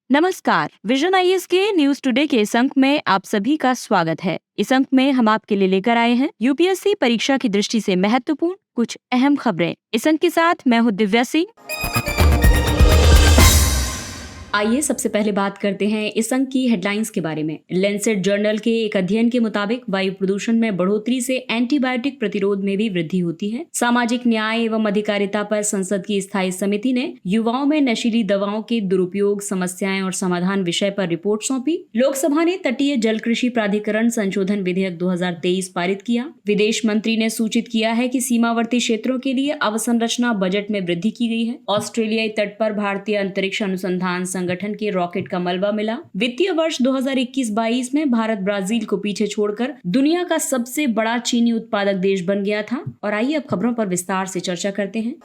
नमस्कार। Vision IAS के news today के इस अंक में आप सभी का स्वागत है। इस अंक में हम आपके लिए लेकर आए हैं यूपीएससी परीक्षा की दृष्टि से महत्वपूर्ण कुछ अहम खबरें। इस अंक के साथ मैं हूँ दिव्या सिंह। आइए सबसे पहले बात करते हैं इस अंक की हेडलाइंस के बारे में। लैंसेट जर्नल के एक अध्ययन के मुताबिक वायु प्रदूषण में बढ़ोतरी से एंटीबायोटिक प्रतिरोध में भी वृद्धि होती है। सामाजिक न्याय एवं अधिकारिता पर संसद की स्थायी समिति ने युवाओं में नशीली दवाओं के दुरुपयोग, समस्याएं और समाधान विषय पर रिपोर्ट सौंपी। लोकसभा ने तटीय जल कृषि प्राधिकरण संशोधन विधेयक 2023 पारित किया। विदेश मंत्री ने सूचित किया है कि सीमावर्ती क्षेत्रों के लिए अवसंरचना बजट में वृद्धि की गई है। ऑस्ट्रेलियाई तट पर भारतीय अंतरिक्ष अनुसंधान संगठन के रॉकेट का मलबा मिला। वित्तीय वर्ष 2021-22 में भारत ब्राजील को पीछे छोड़कर दुनिया का सबसे बड़ा चीनी उत्पादक देश बन गया था। और आइए अब खबरों पर विस्तार से चर्चा करते हैं।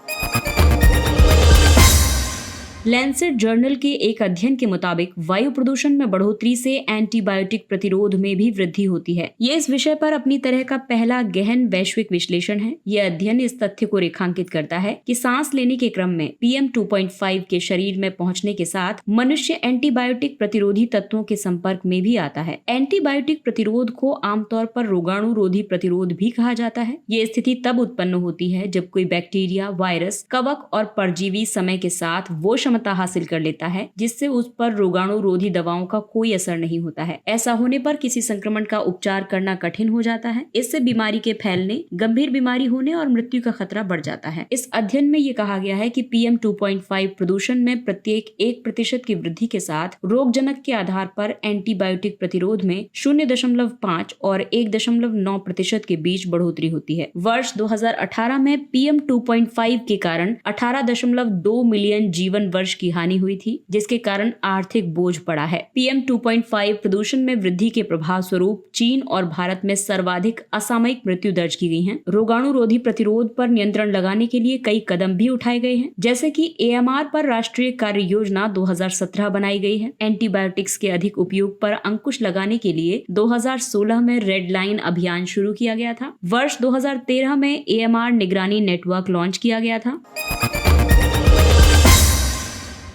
लैंसेट जर्नल के एक अध्ययन के मुताबिक वायु प्रदूषण में बढ़ोतरी से एंटीबायोटिक प्रतिरोध में भी वृद्धि होती है। ये इस विषय पर अपनी तरह का पहला गहन वैश्विक विश्लेषण है। यह अध्ययन इस तथ्य को रेखांकित करता है कि सांस लेने के क्रम में PM 2.5 के शरीर में पहुंचने के साथ मनुष्य एंटीबायोटिक प्रतिरोधी तत्वों के संपर्क में भी आता है। एंटीबायोटिक प्रतिरोध को आमतौर पर रोगाणुरोधी प्रतिरोध भी कहा जाता है। ये स्थिति तब उत्पन्न होती है जब कोई बैक्टीरिया, वायरस, कवक और परजीवी समय के साथ वो क्षमता हासिल कर लेता है जिससे उस पर रोगाणुरोधी दवाओं का कोई असर नहीं होता है। ऐसा होने पर किसी संक्रमण का उपचार करना कठिन हो जाता है। इससे बीमारी के फैलने, गंभीर बीमारी होने और मृत्यु का खतरा बढ़ जाता है। इस अध्ययन में ये कहा गया है कि PM 2.5 प्रदूषण में प्रत्येक 1% की वृद्धि के साथ रोगजनक के आधार पर एंटीबायोटिक प्रतिरोध में 0.5 और 1.9% के बीच बढ़ोतरी होती है। वर्ष 2018 में PM 2.5 के कारण 18.2 मिलियन जीवन वर्ष की हानि हुई थी, जिसके कारण आर्थिक बोझ पड़ा है। PM 2.5 प्रदूषण में वृद्धि के प्रभाव स्वरूप चीन और भारत में सर्वाधिक असामयिक मृत्यु दर्ज की गई हैं। रोगाणुरोधी प्रतिरोध पर नियंत्रण लगाने के लिए कई कदम भी उठाए गए हैं, जैसे कि AMR पर राष्ट्रीय कार्य योजना 2017 बनाई गई है। एंटीबायोटिक्स के अधिक उपयोग पर अंकुश लगाने के लिए 2016 में रेड लाइन अभियान शुरू किया गया था। वर्ष 2013 में AMR निगरानी नेटवर्क लॉन्च किया गया था।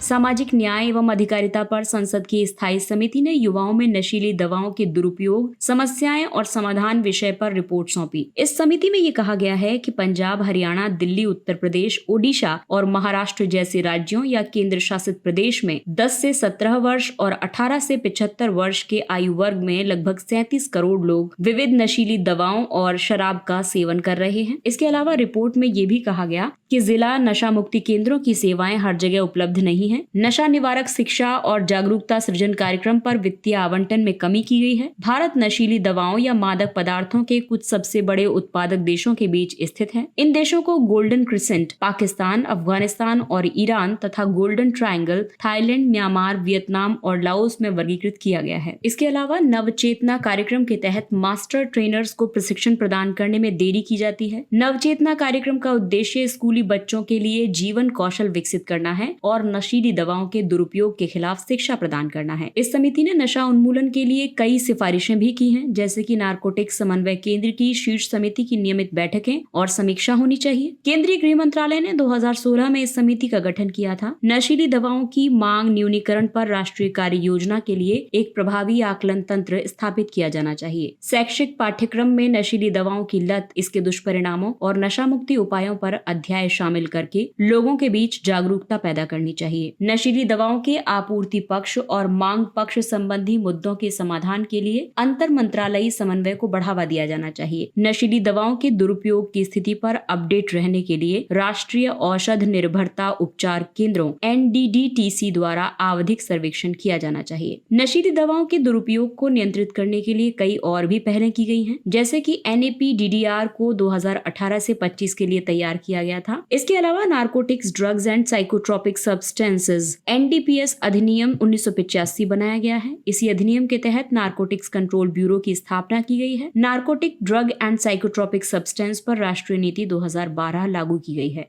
सामाजिक न्याय एवं अधिकारिता पर संसद की स्थायी समिति ने युवाओं में नशीली दवाओं के दुरुपयोग, समस्याएं और समाधान विषय पर रिपोर्ट सौंपी। इस समिति में ये कहा गया है कि पंजाब, हरियाणा, दिल्ली, उत्तर प्रदेश, ओडिशा और महाराष्ट्र जैसे राज्यों या केंद्र शासित प्रदेश में 10 से 17 वर्ष और 18 से 75 वर्ष के आयु वर्ग में लगभग 37 करोड़ लोग विविध नशीली दवाओं और शराब का सेवन कर रहे हैं। इसके अलावा रिपोर्ट में ये भी कहा गया कि जिला नशा मुक्ति केंद्रों की सेवाएं हर जगह उपलब्ध नहीं है। नशा निवारक शिक्षा और जागरूकता सृजन कार्यक्रम पर वित्तीय आवंटन में कमी की गई है। भारत नशीली दवाओं या मादक पदार्थों के कुछ सबसे बड़े उत्पादक देशों के बीच स्थित है। इन देशों को गोल्डन क्रिसेंट, पाकिस्तान, अफगानिस्तान और ईरान तथा golden triangle, Thailand, Myanmar, Vietnam और लाओस में वर्गीकृत किया गया है। इसके अलावा नवचेतना कार्यक्रम के तहत मास्टर ट्रेनर्स को प्रशिक्षण प्रदान करने में देरी की जाती है। नवचेतना कार्यक्रम का उद्देश्य स्कूली बच्चों के लिए जीवन कौशल विकसित करना है और नशीली दवाओं के दुरुपयोग के खिलाफ शिक्षा प्रदान करना है। इस समिति ने नशा उन्मूलन के लिए कई सिफारिशें भी की हैं, जैसे कि नारकोटिक्स समन्वय केंद्र की शीर्ष समिति की नियमित बैठकें और समीक्षा होनी चाहिए। केंद्रीय गृह मंत्रालय ने 2016 में इस समिति का गठन किया था। नशीली दवाओं की मांग न्यूनीकरण पर राष्ट्रीय कार्य योजना के लिए एक प्रभावी आकलन तंत्र स्थापित किया जाना चाहिए। शैक्षिक पाठ्यक्रम में नशीली दवाओं की लत, इसके दुष्परिणामों और नशा मुक्ति उपायों पर अध्याय शामिल करके लोगों के बीच जागरूकता पैदा करनी चाहिए। नशीली दवाओं के आपूर्ति पक्ष और मांग पक्ष संबंधी मुद्दों के समाधान के लिए अंतर मंत्रालयी समन्वय को बढ़ावा दिया जाना चाहिए। नशीली दवाओं के दुरुपयोग की स्थिति पर अपडेट रहने के लिए राष्ट्रीय औषध निर्भरता उपचार केंद्रों NDDTC द्वारा आवधिक सर्वेक्षण किया जाना चाहिए। नशीली दवाओं के दुरुपयोग को नियंत्रित करने के लिए कई और भी पहलें की गई हैं, जैसे कि NAPDDR को 2018 से 25 के लिए तैयार किया गया था। इसके अलावा narcotics, drugs and psychotropic substances NDPS अधिनियम 1985 बनाया गया है। इसी अधिनियम के तहत नारकोटिक्स कंट्रोल ब्यूरो की स्थापना की गई है। Narcotic, drug and psychotropic substance पर राष्ट्रीय नीति 2012 लागू की गई है।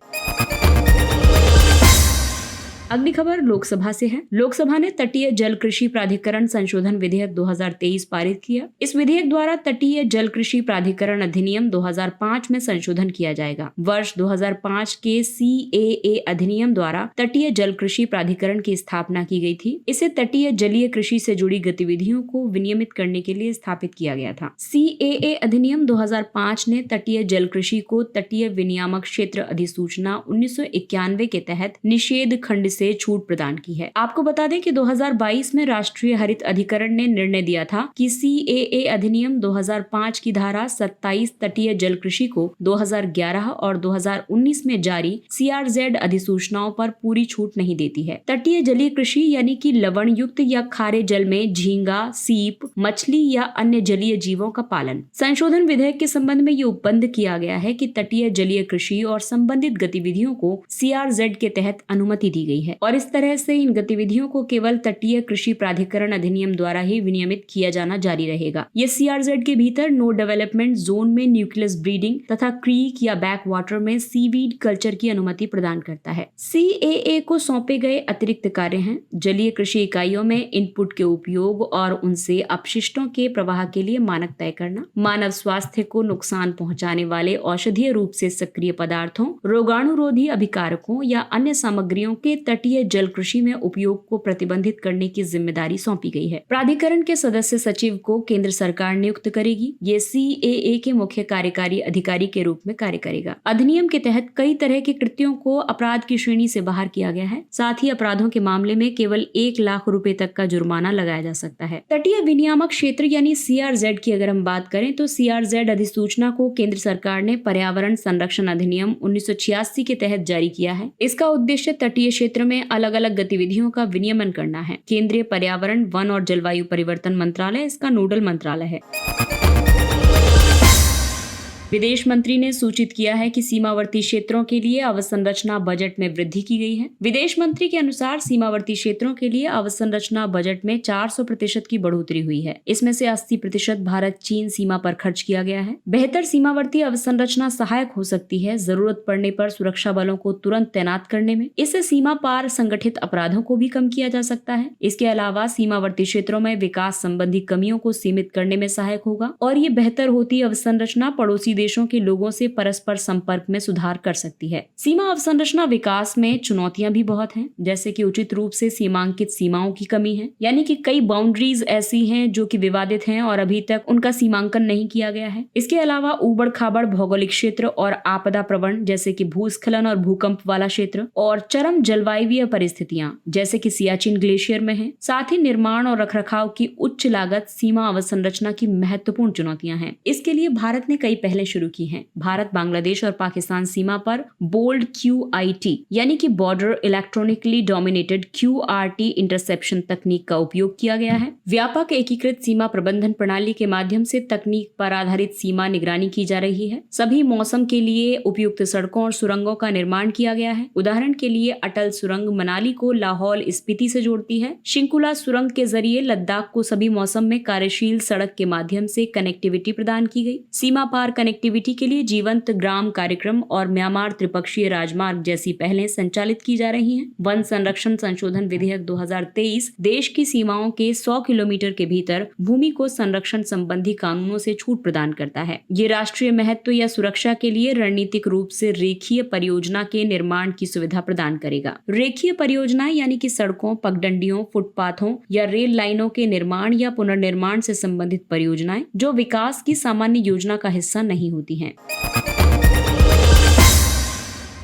अगली खबर लोकसभा से है। लोकसभा ने तटीय जल कृषि प्राधिकरण संशोधन विधेयक 2023 पारित किया। इस विधेयक द्वारा तटीय जल कृषि प्राधिकरण अधिनियम 2005 में संशोधन किया जाएगा। वर्ष 2005 के CAA अधिनियम द्वारा तटीय जल कृषि प्राधिकरण की स्थापना की गई थी। इसे तटीय जलीय कृषि से जुड़ी गतिविधियों को विनियमित करने के लिए स्थापित किया गया था। CAA अधिनियम 2005 ने तटीय जल कृषि को तटीय विनियामक क्षेत्र अधिसूचना 1991 के तहत निषेध खंड से छूट प्रदान की है। आपको बता दें कि 2022 में राष्ट्रीय हरित अधिकरण ने निर्णय दिया था कि CAA अधिनियम 2005 की धारा 27 तटीय जल कृषि को 2011 और 2019 में जारी CRZ अधिसूचनाओं पर पूरी छूट नहीं देती है। तटीय जलीय कृषि यानी कि लवण युक्त या खारे जल में झींगा, सीप, मछली या अन्य जलीय जीवों का पालन। संशोधन विधेयक के संबंध में ये उपबंध किया गया है कि तटीय जलीय कृषि और संबंधित गतिविधियों को CRZ के तहत अनुमति दी गई है और इस तरह से इन गतिविधियों को केवल तटीय कृषि प्राधिकरण अधिनियम द्वारा ही विनियमित किया जाना जारी रहेगा। ये CRZ के भीतर नो डेवलपमेंट जोन में न्यूक्लियस ब्रीडिंग तथा क्रीक या बैक वाटर में सीवीड कल्चर की अनुमति प्रदान करता है। CAA को सौंपे गए अतिरिक्त कार्य हैं जलीय कृषि इकाइयों में इनपुट के उपयोग और उनसे अपशिष्टों के प्रवाह के लिए मानक तय करना, मानव स्वास्थ्य को नुकसान पहुंचाने वाले औषधीय रूप से सक्रिय पदार्थों, रोगाणुरोधी अभिकारकों या अन्य सामग्रियों के तटीय जल कृषि में उपयोग को प्रतिबंधित करने की जिम्मेदारी सौंपी गई है। प्राधिकरण के सदस्य सचिव को केंद्र सरकार नियुक्त करेगी। ये CAA के मुख्य कार्यकारी अधिकारी के रूप में कार्य करेगा। अधिनियम के तहत कई तरह के कृत्यों को अपराध की श्रेणी से बाहर किया गया है। साथ ही अपराधों के मामले में केवल 1 लाख रुपए तक का जुर्माना लगाया जा सकता है। तटीय विनियामक क्षेत्र यानी CRZ की अगर हम बात करें तो CRZ अधिसूचना को केंद्र सरकार ने पर्यावरण संरक्षण अधिनियम 1986 के तहत जारी किया है। इसका उद्देश्य तटीय क्षेत्र में अलग अलग गतिविधियों का विनियमन करना है। केंद्रीय पर्यावरण, वन और जलवायु परिवर्तन मंत्रालय इसका नोडल मंत्रालय है। विदेश मंत्री ने सूचित किया है कि सीमावर्ती क्षेत्रों के लिए अवसंरचना बजट में वृद्धि की गई है। विदेश मंत्री के अनुसार सीमावर्ती क्षेत्रों के लिए अवसंरचना बजट में 400% की बढ़ोतरी हुई है। इसमें से 80% भारत चीन सीमा पर खर्च किया गया है। बेहतर सीमावर्ती अवसंरचना सहायक हो सकती है जरूरत पड़ने पर सुरक्षा बलों को तुरंत तैनात करने में। इससे सीमा पार संगठित अपराधों को भी कम किया जा सकता है। इसके अलावा सीमावर्ती क्षेत्रों में विकास संबंधी कमियों को सीमित करने में सहायक होगा और ये बेहतर होती अवसंरचना पड़ोसी देशों के लोगों से परस्पर संपर्क में सुधार कर सकती है। सीमा अवसंरचना विकास में चुनौतियां भी बहुत हैं, जैसे कि उचित रूप से सीमांकित सीमाओं की कमी है, यानी कि कई बाउंड्रीज ऐसी हैं जो कि विवादित हैं और अभी तक उनका सीमांकन नहीं किया गया है। इसके अलावा ऊबड़ खाबड़ भौगोलिक क्षेत्र और आपदा प्रवण जैसे कि भूस्खलन और भूकंप वाला क्षेत्र और चरम जलवायु परिस्थितियां जैसे कि सियाचिन ग्लेशियर में है। साथ ही निर्माण और रखरखाव की उच्च लागत सीमा अवसंरचना की महत्वपूर्ण चुनौतियां हैं। इसके लिए भारत ने कई पहले शुरू की हैं। भारत बांग्लादेश और पाकिस्तान सीमा पर बोल्ड QIT यानी कि border electronically dominated QRT interception तकनीक का उपयोग किया गया है। व्यापक एकीकृत सीमा प्रबंधन प्रणाली के माध्यम से तकनीक पर आधारित सीमा निगरानी की जा रही है। सभी मौसम के लिए उपयुक्त सड़कों और सुरंगों का निर्माण किया गया है। उदाहरण के लिए अटल सुरंग मनाली को लाहौल स्पीति से जोड़ती है। शिंकुला सुरंग के जरिए लद्दाख को सभी मौसम में कार्यशील सड़क के माध्यम से कनेक्टिविटी प्रदान की गई। सीमा पार कनेक्टिविटी के लिए जीवंत ग्राम कार्यक्रम और म्यांमार त्रिपक्षीय राजमार्ग जैसी पहलें संचालित की जा रही हैं। वन संरक्षण संशोधन विधेयक 2023 देश की सीमाओं के 100 किलोमीटर के भीतर भूमि को संरक्षण संबंधी कानूनों से छूट प्रदान करता है। ये राष्ट्रीय महत्व या सुरक्षा के लिए रणनीतिक रूप से रेखीय परियोजना के निर्माण की सुविधा प्रदान करेगा। रेखीय परियोजनाएं यानी कि सड़कों, पगडंडियों, फुटपाथों या रेल लाइनों के निर्माण या पुनर्निर्माण से संबंधित परियोजनाएं जो विकास की सामान्य योजना का हिस्सा नहीं होती हैं।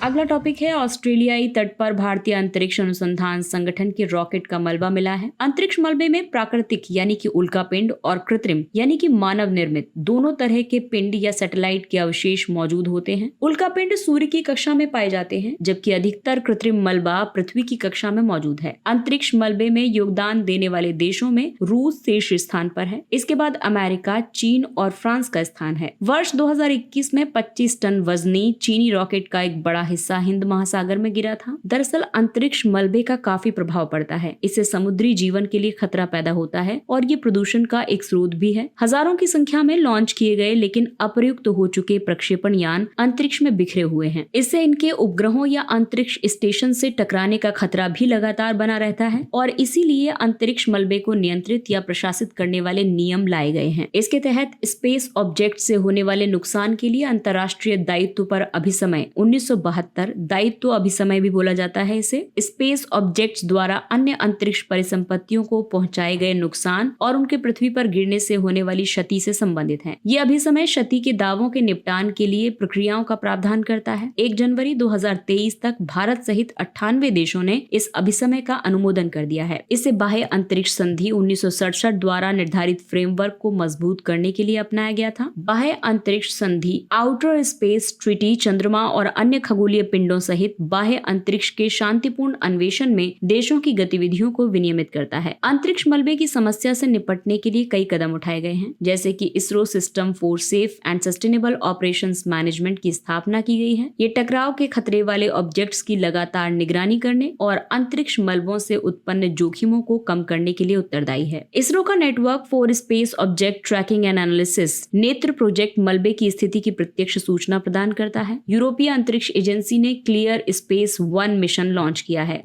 अगला टॉपिक है ऑस्ट्रेलियाई तट पर भारतीय अंतरिक्ष अनुसंधान संगठन के रॉकेट का मलबा मिला है। अंतरिक्ष मलबे में प्राकृतिक यानी कि उल्कापिंड और कृत्रिम यानी कि मानव निर्मित दोनों तरह के पिंड या सैटेलाइट के अवशेष मौजूद होते हैं। उल्कापिंड सूर्य की कक्षा में पाए जाते हैं, जबकि अधिकतर कृत्रिम मलबा पृथ्वी की कक्षा में मौजूद है। अंतरिक्ष मलबे में योगदान देने वाले देशों में रूस शीर्ष स्थान पर है। इसके बाद अमेरिका, चीन और फ्रांस का स्थान है। वर्ष 2021 में 25 टन वजनी चीनी रॉकेट का एक बड़ा हिस्सा हिंद महासागर में गिरा था। दरअसल अंतरिक्ष मलबे का काफी प्रभाव पड़ता है, इससे समुद्री जीवन के लिए खतरा पैदा होता है और ये प्रदूषण का एक स्रोत भी है। हजारों की संख्या में लॉन्च किए गए लेकिन अप्रयुक्त हो चुके प्रक्षेपण यान अंतरिक्ष में बिखरे हुए हैं। इससे इनके उपग्रहों या अंतरिक्ष स्टेशन से टकराने का खतरा भी लगातार बना रहता है और इसीलिए अंतरिक्ष मलबे को नियंत्रित या प्रशासित करने वाले नियम लाए गए हैं। इसके तहत स्पेस ऑब्जेक्ट से होने वाले नुकसान के लिए अंतर्राष्ट्रीय दायित्व पर अभिसमय 1972 दायित्व अभिसमय भी बोला जाता है इसे, स्पेस ऑब्जेक्ट्स द्वारा अन्य अंतरिक्ष परिसंपत्तियों को पहुंचाए गए नुकसान और उनके पृथ्वी पर गिरने से होने वाली क्षति से संबंधित है। ये अभिसमय क्षति के दावों के निपटान के लिए प्रक्रियाओं का प्रावधान करता है। 1 जनवरी 2023 तक भारत सहित 98 देशों ने इस अभिसमय का अनुमोदन कर दिया है। इसे बाह्य अंतरिक्ष संधि 1967 द्वारा निर्धारित फ्रेमवर्क को मजबूत करने के लिए अपनाया गया था। बाह्य अंतरिक्ष संधि आउटर स्पेस ट्रीटी चंद्रमा और अन्य खगोलीय पिंडों सहित बाह्य अंतरिक्ष के शांतिपूर्ण अन्वेषण में देशों की गतिविधियों को विनियमित करता है। अंतरिक्ष मलबे की समस्या से निपटने के लिए कई कदम उठाए गए हैं, जैसे कि ISRO system for safe and sustainable operations management की स्थापना की गई है। ये टकराव के खतरे वाले ऑब्जेक्ट्स की लगातार निगरानी करने और अंतरिक्ष मलबों से उत्पन्न जोखिमों को कम करने के लिए उत्तरदायी है। इसरो का network for space object tracking and analysis नेत्र प्रोजेक्ट मलबे की स्थिति की प्रत्यक्ष सूचना प्रदान करता है। यूरोपीय अंतरिक्ष एजेंसी ने क्लियर स्पेस 1 मिशन लॉन्च किया है।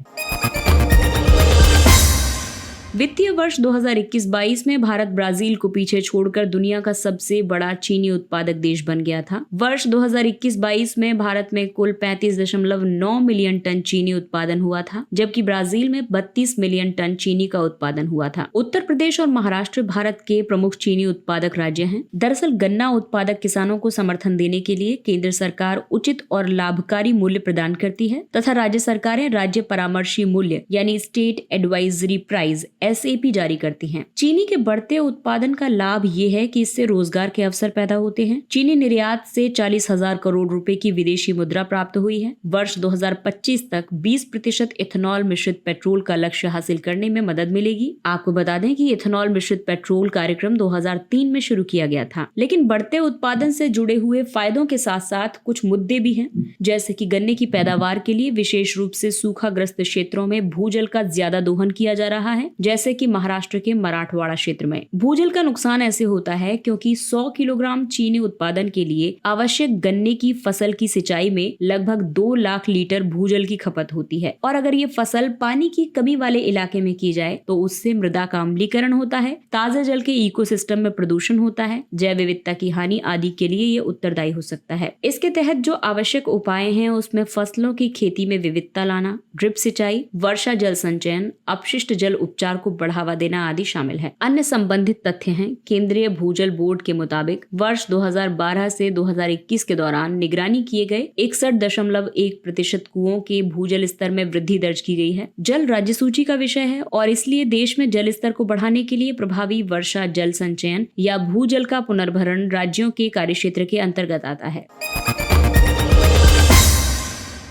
वित्तीय वर्ष 2021-22 में भारत ब्राजील को पीछे छोड़कर दुनिया का सबसे बड़ा चीनी उत्पादक देश बन गया था। वर्ष 2021-22 में भारत में कुल 35.9 मिलियन टन चीनी उत्पादन हुआ था, जबकि ब्राजील में 32 मिलियन टन चीनी का उत्पादन हुआ था। उत्तर प्रदेश और महाराष्ट्र भारत के प्रमुख चीनी उत्पादक राज्य हैं। दरअसल गन्ना उत्पादक किसानों को समर्थन देने के लिए केंद्र सरकार उचित और लाभकारी मूल्य प्रदान करती है तथा राज्य सरकारें राज्य परामर्शी मूल्य यानी स्टेट एडवाइजरी प्राइस SAP जारी करती हैं। चीनी के बढ़ते उत्पादन का लाभ ये है कि इससे रोजगार के अवसर पैदा होते हैं। चीनी निर्यात से 40,000 करोड़ रुपए की विदेशी मुद्रा प्राप्त हुई है। वर्ष 2025 तक 20% इथेनॉल मिश्रित पेट्रोल का लक्ष्य हासिल करने में मदद मिलेगी। आपको बता दें कि इथेनॉल मिश्रित पेट्रोल कार्यक्रम 2003 में शुरू किया गया था, लेकिन बढ़ते उत्पादन से जुड़े हुए फायदों के साथ साथ कुछ मुद्दे भी हैं, जैसे कि गन्ने की पैदावार के लिए विशेष रूप से सूखाग्रस्त क्षेत्रों में भूजल का ज्यादा दोहन किया जा रहा है, जैसे कि महाराष्ट्र के मराठवाड़ा क्षेत्र में। भूजल का नुकसान ऐसे होता है क्योंकि 100 किलोग्राम चीनी उत्पादन के लिए आवश्यक गन्ने की फसल की सिंचाई में लगभग 2 लाख लीटर भूजल की खपत होती है और अगर ये फसल पानी की कमी वाले इलाके में की जाए तो उससे मृदा का अम्लीकरण होता है, ताजे जल के इकोसिस्टम में प्रदूषण होता है, जैव विविधता की हानि आदि के लिए ये उत्तरदायी हो सकता है। इसके तहत जो आवश्यक उपाय हैं उसमें फसलों की खेती में विविधता लाना, ड्रिप सिंचाई, वर्षा जल संचयन, अपशिष्ट जल उपचार को बढ़ावा देना आदि शामिल है। अन्य संबंधित तथ्य हैं, केंद्रीय भूजल बोर्ड के मुताबिक वर्ष 2012 से 2021 के दौरान निगरानी किए गए 61.1% कुओं के भूजल स्तर में वृद्धि दर्ज की गई है। जल राज्य सूची का विषय है और इसलिए देश में जल स्तर को बढ़ाने के लिए प्रभावी वर्षा जल संचयन या भूजल का पुनर्भरण राज्यों के कार्यक्षेत्र के अंतर्गत आता है।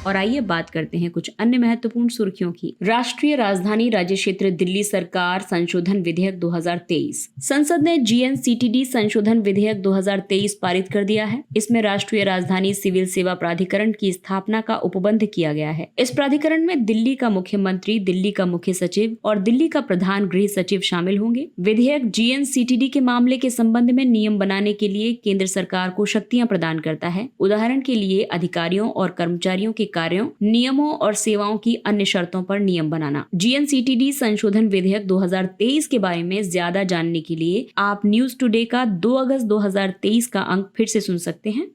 और आइए बात करते हैं कुछ अन्य महत्वपूर्ण सुर्खियों की। राष्ट्रीय राजधानी राज्य क्षेत्र दिल्ली सरकार संशोधन विधेयक 2023। संसद ने GNCTD संशोधन विधेयक 2023 पारित कर दिया है। इसमें राष्ट्रीय राजधानी सिविल सेवा प्राधिकरण की स्थापना का उपबंध किया गया है। इस प्राधिकरण में दिल्ली का मुख्यमंत्री, दिल्ली का मुख्य सचिव और दिल्ली का प्रधान गृह सचिव शामिल होंगे। विधेयक GNCTD के मामले के संबंध में नियम बनाने के लिए केंद्र सरकार को शक्तियां प्रदान करता है। उदाहरण के लिए अधिकारियों और कर्मचारियों के कार्यों, नियमों और सेवाओं की अन्य शर्तों पर नियम बनाना। GNCTD संशोधन विधेयक 2023 के बारे में ज्यादा जानने के लिए आप न्यूज टुडे का 2 अगस्त 2023 का अंक फिर से सुन सकते हैं।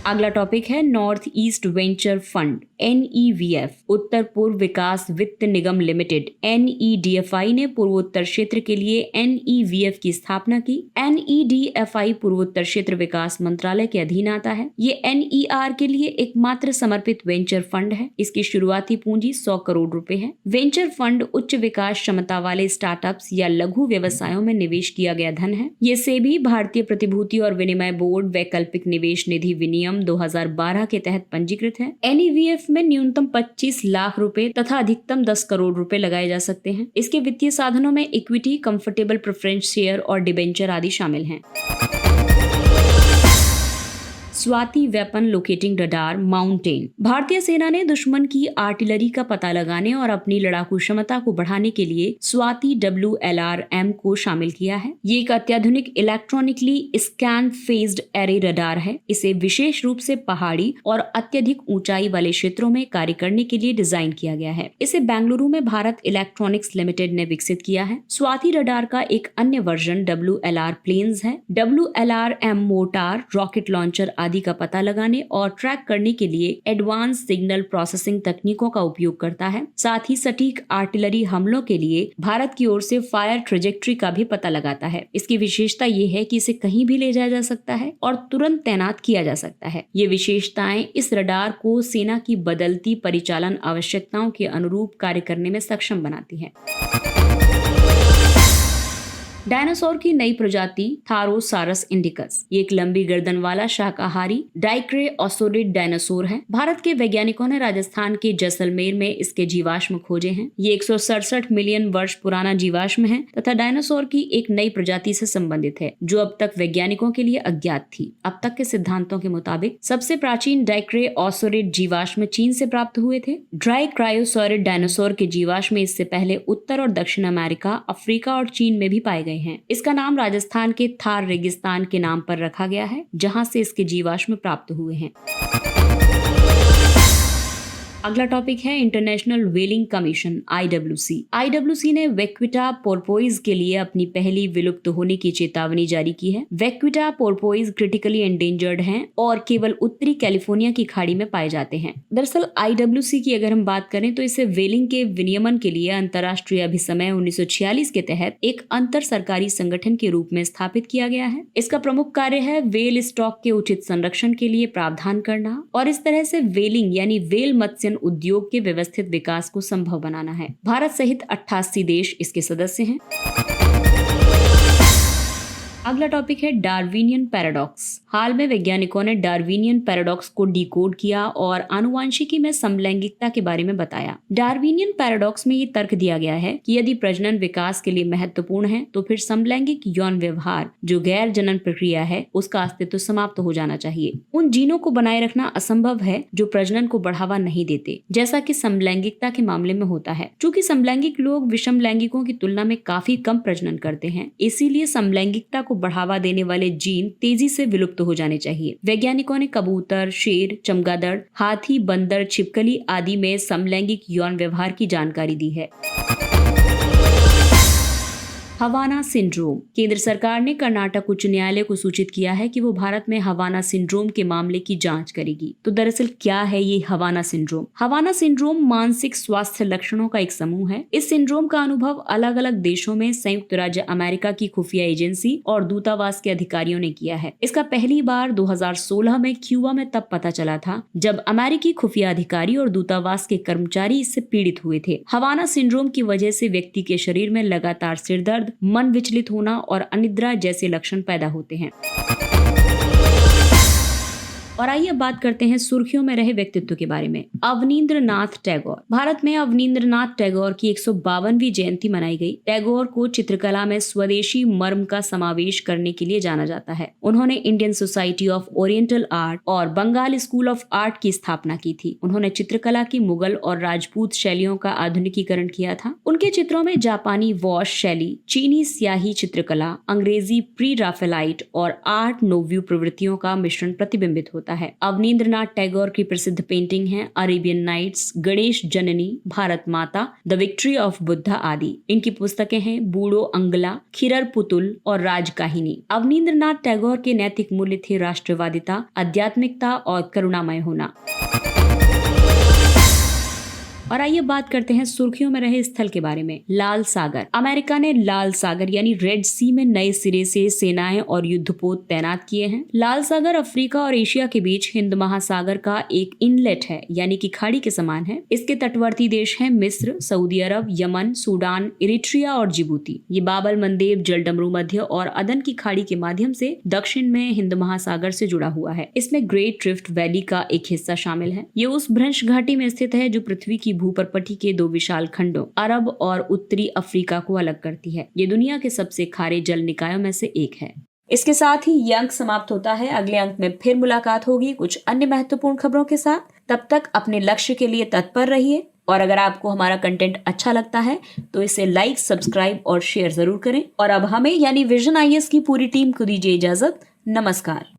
अगला टॉपिक है north east venture fund NEVF। उत्तर पूर्व विकास वित्त निगम लिमिटेड NEDFI ने पूर्वोत्तर क्षेत्र के लिए NEVF की स्थापना की। NEDFI पूर्वोत्तर क्षेत्र विकास मंत्रालय के अधीन आता है। ये NER के लिए एकमात्र समर्पित वेंचर फंड है। इसकी शुरुआती पूंजी 100 करोड़ रुपए है। वेंचर फंड उच्च विकास क्षमता वाले स्टार्टअप्स या लघु व्यवसायों में निवेश किया गया धन है। ये सेबी, भारतीय प्रतिभूति और विनिमय बोर्ड, वैकल्पिक निवेश निधि विनियम 2012 के तहत पंजीकृत है। NEVF में न्यूनतम 25 लाख रुपए तथा अधिकतम 10 करोड़ रुपए लगाए जा सकते हैं। इसके वित्तीय साधनों में इक्विटी, कंफर्टेबल प्रेफरेंस शेयर और डिबेंचर आदि शामिल हैं। Swati weapon locating radar mountain. भारतीय सेना ने दुश्मन की आर्टिलरी का पता लगाने और अपनी लड़ाकू क्षमता को बढ़ाने के लिए स्वाति WLRM को शामिल किया है। ये एक अत्याधुनिक electronically scan phased array radar है। इसे विशेष रूप से पहाड़ी और अत्यधिक ऊंचाई वाले क्षेत्रों में कार्य करने के लिए डिजाइन किया गया है। इसे बेंगलुरु में भारत इलेक्ट्रॉनिक्स लिमिटेड ने विकसित किया है। स्वाति रडार का एक अन्य वर्जन WLR प्लेन्स है। WLRM मोर्टार, रॉकेट लॉन्चर आदि का पता लगाने और ट्रैक करने के लिए एडवांस सिग्नल प्रोसेसिंग तकनीकों का उपयोग करता है। साथ ही सटीक आर्टिलरी हमलों के लिए भारत की ओर से फायर ट्रेजेक्ट्री का भी पता लगाता है। इसकी विशेषता ये है कि इसे कहीं भी ले जाया जा सकता है और तुरंत तैनात किया जा सकता है। ये विशेषताएं इस रडार को सेना की बदलती परिचालन आवश्यकताओं के अनुरूप कार्य करने में सक्षम बनाती है। डायनासोर की नई प्रजाति थारोसारस इंडिकस। ये एक लंबी गर्दन वाला शाकाहारी डाइक्रेओसोरिड डायनासोर है। भारत के वैज्ञानिकों ने राजस्थान के जैसलमेर में इसके जीवाश्म खोजे हैं। ये 167 मिलियन वर्ष पुराना जीवाश्म है तथा डायनासोर की एक नई प्रजाति से संबंधित है जो अब तक वैज्ञानिकों के लिए अज्ञात थी। अब तक के सिद्धांतों के मुताबिक सबसे प्राचीन डाइक्रेओसोरिड जीवाश्म चीन से प्राप्त हुए थे। डाइक्रायोसोरिड डायनासोर के जीवाश्म इससे पहले उत्तर और दक्षिण अमेरिका, अफ्रीका और चीन में भी पाए गए हैं। इसका नाम राजस्थान के थार रेगिस्तान के नाम पर रखा गया है जहां से इसके जीवाश्म प्राप्त हुए हैं। अगला टॉपिक है इंटरनेशनल व्हेलिंग कमीशन IWC। IWC ने वेक्विटा पोर्पोइज के लिए अपनी पहली विलुप्त होने की चेतावनी जारी की है। वेक्विटा पोर्पोइज क्रिटिकली एंडेंजर्ड हैं और केवल उत्तरी कैलिफोर्निया की खाड़ी में पाए जाते हैं। दरअसल IWC की अगर हम बात करें तो इसे व्हेलिंग के विनियमन के लिए अंतर्राष्ट्रीय अभिसमय 1946 के तहत एक अंतर सरकारी संगठन के रूप में स्थापित किया गया है। इसका प्रमुख कार्य है व्हेल स्टॉक के उचित संरक्षण के लिए प्रावधान करना और इस तरह से व्हेलिंग यानी व्हेल मत्स्य उद्योग के व्यवस्थित विकास को संभव बनाना है। भारत सहित 88 देश इसके सदस्य हैं। अगला टॉपिक है डार्विनियन पैराडॉक्स। हाल में वैज्ञानिकों ने डार्विनियन पैराडॉक्स को डिकोड किया और आनुवांशिकी में समलैंगिकता के बारे में बताया। डार्विनियन पैराडॉक्स में ये तर्क दिया गया है कि यदि प्रजनन विकास के लिए महत्वपूर्ण है तो फिर समलैंगिक यौन व्यवहार जो गैर जनन प्रक्रिया है उसका अस्तित्व समाप्त हो जाना चाहिए। उन जीनों को बनाए रखना असंभव है जो प्रजनन को बढ़ावा नहीं देते, जैसा कि समलैंगिकता के मामले में होता है। चूंकि समलैंगिक लोग विषम लैंगिकों की तुलना में काफी कम प्रजनन करते हैं, इसीलिए समलैंगिकता को बढ़ावा देने वाले जीन तेजी से विलुप्त हो जाने चाहिए। वैज्ञानिकों ने कबूतर, शेर, चमगादड़, हाथी, बंदर, छिपकली आदि में समलैंगिक यौन व्यवहार की जानकारी दी है। हवाना सिंड्रोम। केंद्र सरकार ने कर्नाटक उच्च न्यायालय को सूचित किया है कि वो भारत में हवाना सिंड्रोम के मामले की जांच करेगी। तो दरअसल क्या है ये हवाना सिंड्रोम? हवाना सिंड्रोम मानसिक स्वास्थ्य लक्षणों का एक समूह है। इस सिंड्रोम का अनुभव अलग अलग देशों में संयुक्त राज्य अमेरिका की खुफिया एजेंसी और दूतावास के अधिकारियों ने किया है। इसका पहली बार 2016 में क्यूबा में तब पता चला था जब अमेरिकी खुफिया अधिकारी और दूतावास के कर्मचारी इससे पीड़ित हुए थे। हवाना सिंड्रोम की वजह से व्यक्ति के शरीर में लगातार सिरदर्द, मन विचलित होना और अनिद्रा जैसे लक्षण पैदा होते हैं। और आइए बात करते हैं सुर्खियों में रहे व्यक्तित्व के बारे में। अवनींद्रनाथ टैगोर। भारत में अवनींद्रनाथ टैगोर की 152वीं जयंती मनाई गई। टैगोर को चित्रकला में स्वदेशी मर्म का समावेश करने के लिए जाना जाता है। उन्होंने Indian society of oriental art और बंगाल स्कूल ऑफ आर्ट की स्थापना की थी। उन्होंने चित्रकला की मुगल और राजपूत शैलियों का आधुनिकीकरण किया था। उनके चित्रों में जापानी वॉश शैली, चीनी स्याही चित्रकला, अंग्रेजी प्री राफेलाइट और आर्ट नोव्यू प्रवृत्तियों का मिश्रण प्रतिबिंबित होता है। अवनींद्रनाथ टैगोर की प्रसिद्ध पेंटिंग है अरेबियन नाइट्स, गणेश जननी, भारत माता, द विक्ट्री ऑफ बुद्धा आदि। इनकी पुस्तकें हैं बूढ़ो अंगला, खिरर पुतुल और राजकाहिनी। अवनींद्रनाथ टैगोर के नैतिक मूल्य थे राष्ट्रवादिता, आध्यात्मिकता और करुणामय होना। और आइए बात करते हैं सुर्खियों में रहे स्थल के बारे में। लाल सागर। अमेरिका ने लाल सागर यानी रेड सी में नए सिरे से सेनाएं और युद्धपोत तैनात किए हैं। लाल सागर अफ्रीका और एशिया के बीच हिंद महासागर का एक इनलेट है यानी कि खाड़ी के समान है। इसके तटवर्ती देश हैं मिस्र, सऊदी अरब, यमन, सूडान, इरिट्रिया और जिबूती। ये बाबल मंदेब, जलडमरू मध्य और अदन की खाड़ी के माध्यम से दक्षिण में हिंद महासागर से जुड़ा हुआ है। इसमें ग्रेट रिफ्ट वैली का एक हिस्सा शामिल है। ये उस भ्रंश घाटी में स्थित है जो पृथ्वी की भूपर्पटी के दो विशाल खंडों अरब और उत्तरी अफ्रीका को अलग करती है। ये दुनिया के सबसे खारे जल निकायों में से एक है। इसके साथ ही ये अंक समाप्त होता है। अगले अंक में फिर मुलाकात होगी कुछ अन्य महत्वपूर्ण खबरों के साथ। तब तक अपने लक्ष्य के लिए तत्पर रहिए और अगर आपको हमारा कंटेंट अच्छा लगता है तो इसे लाइक, सब्सक्राइब और शेयर जरूर करें। और अब हमें यानी विजन आईएएस की पूरी टीम को दीजिए इजाजत। नमस्कार।